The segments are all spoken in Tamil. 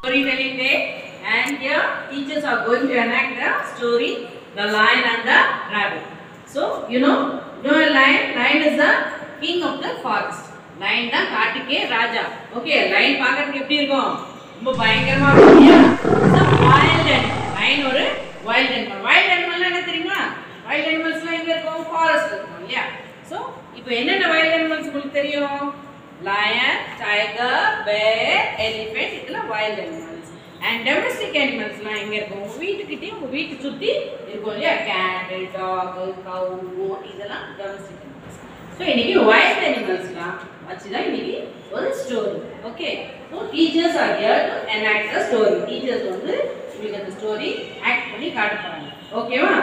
Storytelling day, and here teachers are going to enact the story, The Lion and the Rabbit. So you know a lion. Lion is the king of the forest. Lion da kaatuke raja. Okay, lion paakradhukku eppadi irukum? Romba bayangarama irukku. It's a wild animal. Lion oru wild animal. Wild animal na enna theriyuma? Wild animals la enga irukum? Forest irukum illaya. So ipo enna wild animals ungalku theriyum? Lion, tiger, bear, elephant, இதெல்லாம் wild animals. And domestic animals லாம் எங்க இருக்கும்? உங்க வீட்டுக்கிட்டே உங்க வீட்டு சுத்தி இருக்கும் இல்லையா? Cat, dog, cow, goat இதெல்லாம் domestic animals. So இன்னைக்கு wild animals லாம் வச்சு தான் இன்னைக்கு ஒரு story. Okay. So teachers are here to enact the story. Teachers வந்து உங்களுக்கு அந்த story act பண்ணி காட்ட போறாங்க. ஓகேவா?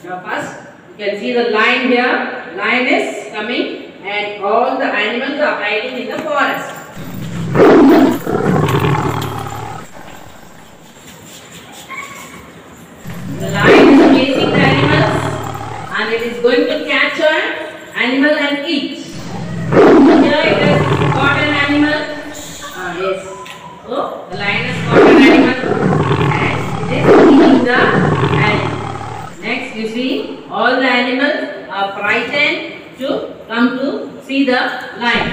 Now first you can see the lion here. Lion is coming. And all the animals are hiding in the forest. The lion is chasing the animals, and it is going to catch an animal and eat. Here it has caught an animal. Yes. So the lion has caught an animal, and it is eating the animal. Next, you see all the animals are frightened to come to see the lion.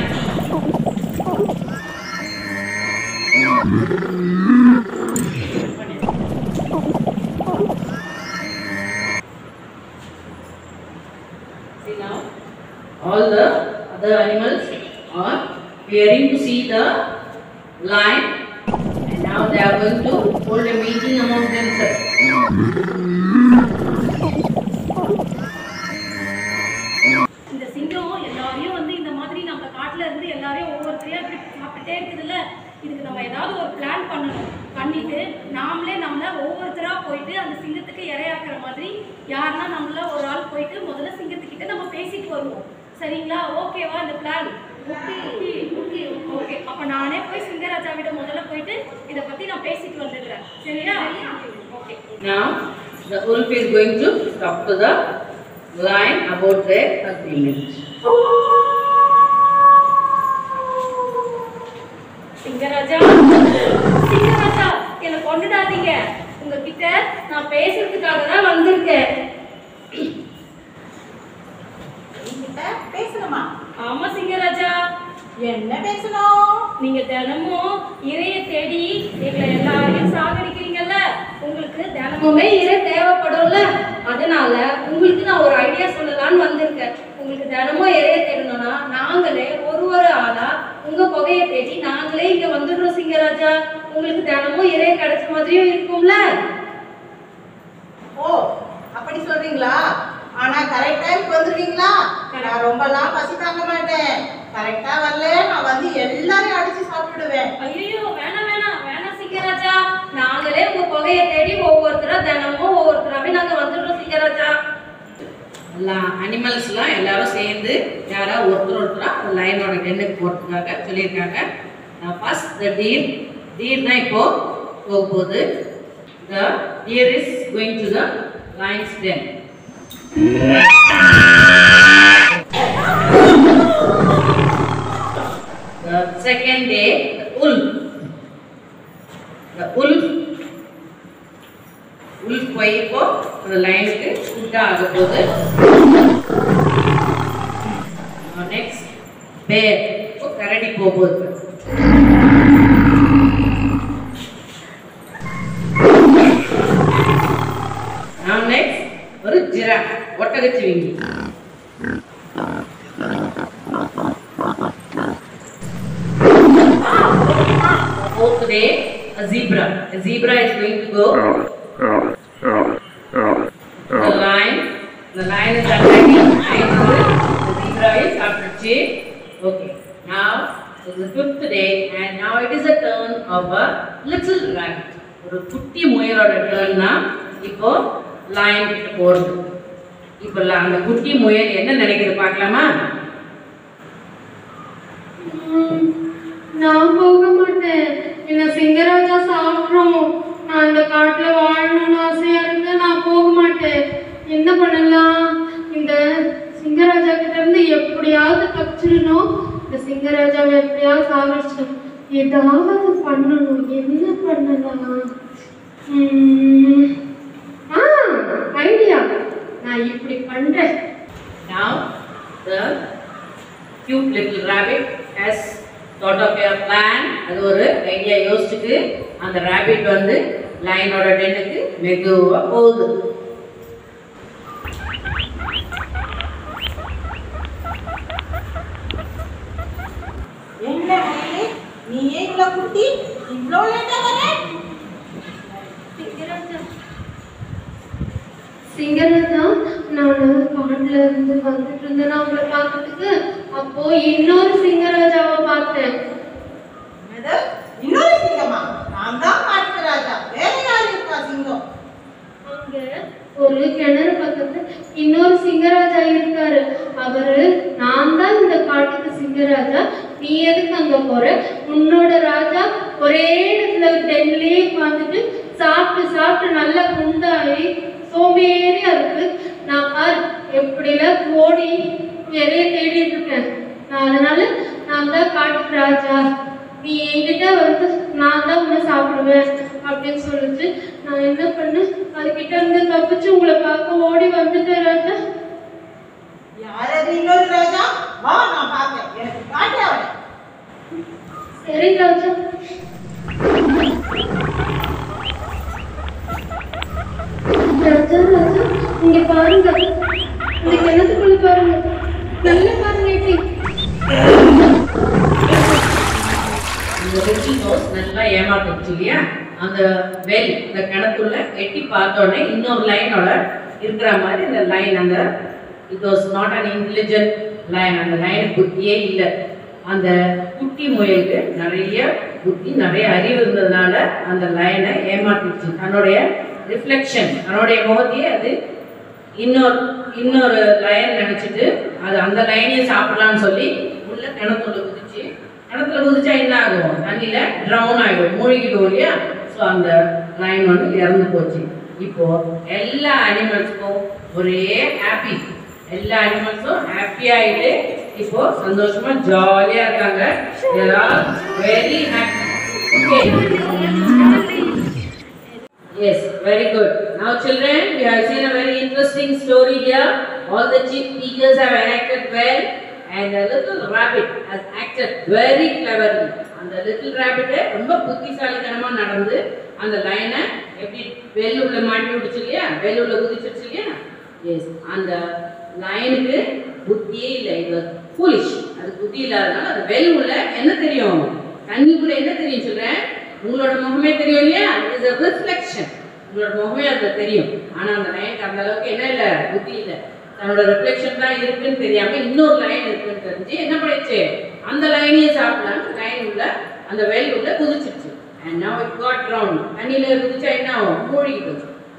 See now, all the other animals are fearing to see the lion, and now they are going to hold a meeting among themselves. இதுக்கு நம்ம ஏதாவது ஒரு பிளான் பண்ணணும். பண்ணிட்டு நாமளே நம்மள ஒவ்வொருத்தரா போயிட்டு அந்த சிங்கத்துக்கு இரையாக்குற மாதிரி யாருன்னா நம்மள ஒரு ஆள் போயிட்டு முதல்ல சிங்கத்துக்கிட்ட நம்ம பேசிட்டு வருவோம். சரிங்களா? ஓகேவா இந்த பிளான்? ஓகே. அப்ப நானே போய் சிங்கராஜாவிட முதல்ல போயிட்டு இத பத்தி நான் பேசிட்டு வந்துடுறேன். சரியா? Okay. Now the wolf is going to talk to the lion about their agreement. Sinharaja, என்ன கொண்டுடாதீங்க. உங்ககிட்ட நான் பேசுறதுக்காக தான் வந்திருக்கேன். பேசணுமா? ஆமா சிங்கராஜா. என்ன பேசணும்? நீங்க தினமும் இரைய தேடி எங்களை எல்லாரையும் சாகடிக்கிறீங்கல்ல, உங்களுக்கு தினமுமே இரை தேவைப்படும்ல. அதனால உங்களுக்கு நான் ஒரு ஐடியா சொல்லலான்னு வந்திருக்கேன். உங்களுக்கு தினமும் இரைய தேடணும்னா நாங்களே ஒரு ஆளா உங்க புகையை தேடி நாங்களே இங்க வந்துடுறோம் சிங்கராஜா. உங்களுக்கு தினமும் இரைய கிடைச்ச மாதிரியும் இருக்கும்ல. ஓ, அப்படி சொல்றீங்களா? ஆனா கரெக்ட் டைம்க்கு வந்துருவீங்களா? நான் ரொம்பலாம் பசி தாங்க மாட்டேன். கரெக்டா வரல நான் வந்து எல்லாரையும் அடிச்சு சாப்பிடுவேன். ஐயோ, வேணாம் சிங்கராஜா. நாங்களே உங்க புகையை தேடி ஒவ்வொருத்தரா தினமும் ஒவ்வொருத்தராவே நாங்க வந்துடுறோம் சிங்கராஜா. எல்லா அனிமல்ஸ்லாம் எல்லாரும் சேர்ந்து யாரா ஒருத்தரா லைனோட டென்னுக்கு போகிறதுக்காக சொல்லியிருக்காங்க. ஃபர்ஸ்ட் த டீர் தான் இப்போ போக போகுது. The deer is going to the lions den. The second day, the wolf போய் இப்போ ஒரு லைனுக்கு ஃபுட் ஆக போகுது. நெக்ஸ்ட் பேர் இப்போ கரடி போகுது. நெக்ஸ்ட் ஒரு giraffe ஒட்டகச்சிவிங்கி. Fourth day, a zebra. A zebra is going to go. The lion is attacking. The zebra is after chase. Okay. Now it is the fifth day, and now it is a turn of a little rabbit. ஒரு குட்டி முயலோட டர்ன் தான் இப்போ lion கிட்ட போறது. இப்போ அந்த குட்டி முயல் என்ன நினைக்குது பார்க்கலாமா? நான் போக மாட்டேன். என்ன சிங்கராஜா சாப்பிட்றோம். நான் இந்த காட்டுல வாழணும்னு ஆசையா இருக்கு. நான் போக மாட்டேன். என்ன பண்ணலாம்? இந்த சிங்கராஜா கிட்ட இருந்து எப்படியாவது தப்பிச்சிடணும். இந்த சிங்கராஜாவை எப்படியாவது சாகடிச்சிடும். ஏதாவது பண்ணணும். என்ன பண்ணலாம்? ஐடியா, நான் இப்படி பண்றேன். Now the cute little rabbit has thought of a plan. அது ஒரு ஐடியா யோசிச்சுட்டு அந்த rabbit வந்து லைனோட டென்னுக்கு மெதுவா போகுது. என்ன மயிலே, நீ ஏன் இவ்வளோ குட்டி இவ்வளோ லேட்டா வர? சிங்கராஜா, நான் காட்டுல இருந்து வந்துட்டு இருந்தேன் அவங்கள பார்க்கறதுக்கு. அப்போ இன்னொரு சிங்கராஜாவை பார்த்தேன். என்னது? இன்னொரு சிங்கமா? நான் தான் காட்டு ராஜா. வேற யாரு இருக்கா சிங்கம்? அங்க ஒரு கிணறு பக்கத்துல இன்னொரு சிங்கராஜா இருக்காரு. அவரு, நான் தான் இந்த காட்டுக்கு சிங்கராஜா, நீ எதுக்கு அங்க போற? உன்னோட ராஜா ஒரே இடத்துல டென்லயே உட்காந்துட்டு சாப்பிட்டு சாப்பிட்டு நல்லா குண்டாயி சோம்பேறியா இருக்கு. நான் பாரு எப்படிலாம் ஓடி நிறைய தேடிட்டு இருக்கேன். அதனால நான் தான் காட்டுக்கு ராஜா, நீ என்கிட்ட வந்து நான் தான் உன்னை சாப்பிடுவேன் அப்படின்னு சொல்லிச்சு. நான் என்ன பண்ணேன், அதுகிட்ட இருந்து தப்பிச்சு உங்களை பார்க்க ஓடி வந்துட்டேன் ராஜா. யார் அது இன்னொரு ராஜா? வா, நான் பார்க்கேன். எனக்கு காட்டு அவனை. சரி ராஜா. ராஜா ராஜா, இங்க பாருங்க, இந்த கிணத்துக்குள்ள பாருங்க, நல்ல பாருங்க. எப்படி இந்த வெற்றி நோஸ் நல்லா ஏமாத்துச்சு இல்லையா? அந்த வெல் இந்த கிணத்துள்ள எட்டி பார்த்தோன்னே இன்னொரு லைனோட இருக்கிற மாதிரி அந்த லைன், அந்த it was not an intelligent line. அந்த லைனுக்கு புத்தியே இல்லை. அந்த குட்டி முயலுக்கு நிறைய புத்தி, நிறைய அறிவு இருந்ததுனால அந்த லைனை ஏமாத்திடுச்சு. தன்னுடைய ரிஃப்ளெக்ஷன், தன்னுடைய முகத்தையே அது இன்னொரு லைன் நினச்சிட்டு அது அந்த லைனையும் சாப்பிடலான்னு சொல்லி உள்ள கிணத்துள்ள குதிச்சு, கிணத்துல குதிச்சா என்ன ஆகும்? தண்ணியில ட்ரவுன் ஆகிடும், மூழ்கிடும் இல்லையா? ஸோ அந்த லைன் வந்து இறந்து போச்சு. இப்போ எல்லா அனிமல்ஸுக்கும் ஒரே ஹாப்பி, எல்லா அனிமல்ஸும் ஹாப்பி ஆகிட்டு இப்போ சந்தோஷமா ஜாலியா இருக்காங்க. Very happy. Okay, yes, very good. Now children, we have seen a very interesting story here. All the teachers have acted well and the little rabbit has acted very cleverly. And the little rabbit ரொம்ப புத்திசாலித்தனமா நடந்து அந்த லைனை எப்படி வெல்லுள்ள மாட்டி விடுச்சு இல்லையா? வெல்லுள்ள குதிச்சிருச்சு இல்லையா? எஸ், அந்த லைனுக்கு புத்தியே இல்லை. இது ஃபூலிஷ். அது புத்தி இல்லாதனால அது வெல்லுள்ள என்ன தெரியும்? தண்ணிக்குள்ள என்ன தெரியும் சொல்றேன்? உங்களோட முகமே தெரியும் இல்லையா? It is a reflection. உங்களோட முகமே அது தெரியும். ஆனா அந்த லைனுக்கு அந்த அளவுக்கு என்ன இல்லை? புத்தி இல்லை. தன்னோட ரிஃப்ளெக்ஷன் தான் இருக்குன்னு தெரியாம இன்னொரு லைன் இருக்குன்னு தெரிஞ்சு என்ன பண்ணிடுச்சு? அந்த லைனையே சாப்பிடலான்னு லைன் உள்ள அந்த வெல் உள்ள குதிச்சிருச்சு. And now it got drowned. தண்ணியில குதிச்சா என்ன ஆகும்? மூழ்கிட்டு.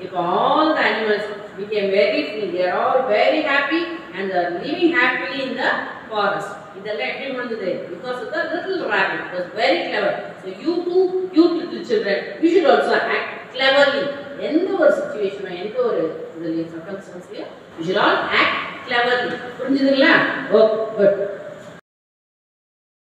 இப்போ all the animals became very free. They are all very happy and they are living happily in the forest. இதெல்லாம் எப்படி முடிஞ்சது? Because of the little rabbit. It was very clever. So you too, you little children, you should also act cleverly. எந்த ஒரு சிச்சுவேஷனோ, எந்த ஒரு இதுலயும் சர்க்கம்ஸ்டன்ஸ்லயும் you should all act cleverly. புரிஞ்சுதுங்களா? ஓ, குட்.